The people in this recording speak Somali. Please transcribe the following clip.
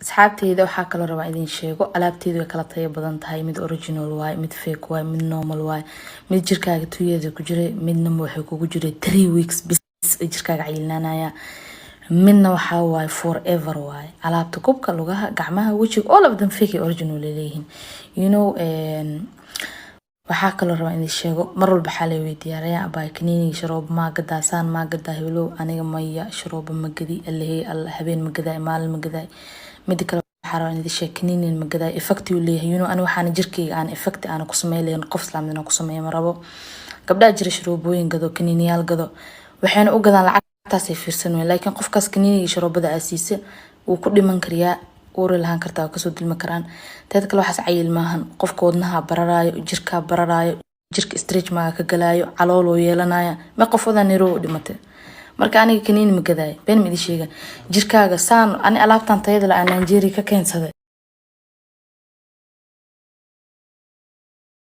asxaabteyda waxaa kala rabaa idin sheego alaabteedu way kala tayo badan tahay mid original waay mid fake waay mid normal waay mid jirkaaga 2 years ku jiray midna wuxuu kugu jiray 3 weeks bis jirkaaga cayilnaanaya midna waxa waay forever waay alaabta kubka lugaha gacmaha wajiga all of them fake original leeyihiin you know waxaa kala rabaa idin sheego mar walba xalay weydiiyay abay kaniini sharoob ma gadaasaan ma gadaa helo aniga maya sharoob ma gadi alla habeen ma gadaa maalin ma gadaa mid kale xaraan idin sheekinin ma gadaa effect uu leeyahay you know ana waxaan jirkeyga aan effect aan ku sameeyay qof islaamina ku sameeyay marabo gabdha jira sharoobooyin gado kaniiniyaal gado waxaan u gadaan lacagtaas ay fiirsan weyn laakiin qofkaas kaniiniga sharoobada aasiisa uu ku dhiman kariyaa uur lahaan kartaa ka soo dilma karaan teed kale waxaas cayil maahan qofka wadnaha bararaayo jirka bararaayo jirka stretch ma ka galaayo calool oo yeelanaya ma qof wada niro dhimatay marka aniga kaniini ma gaday been ma idin sheegan jirkaaga saan ani alaabtan tayada la aan Nigeria ka keensaday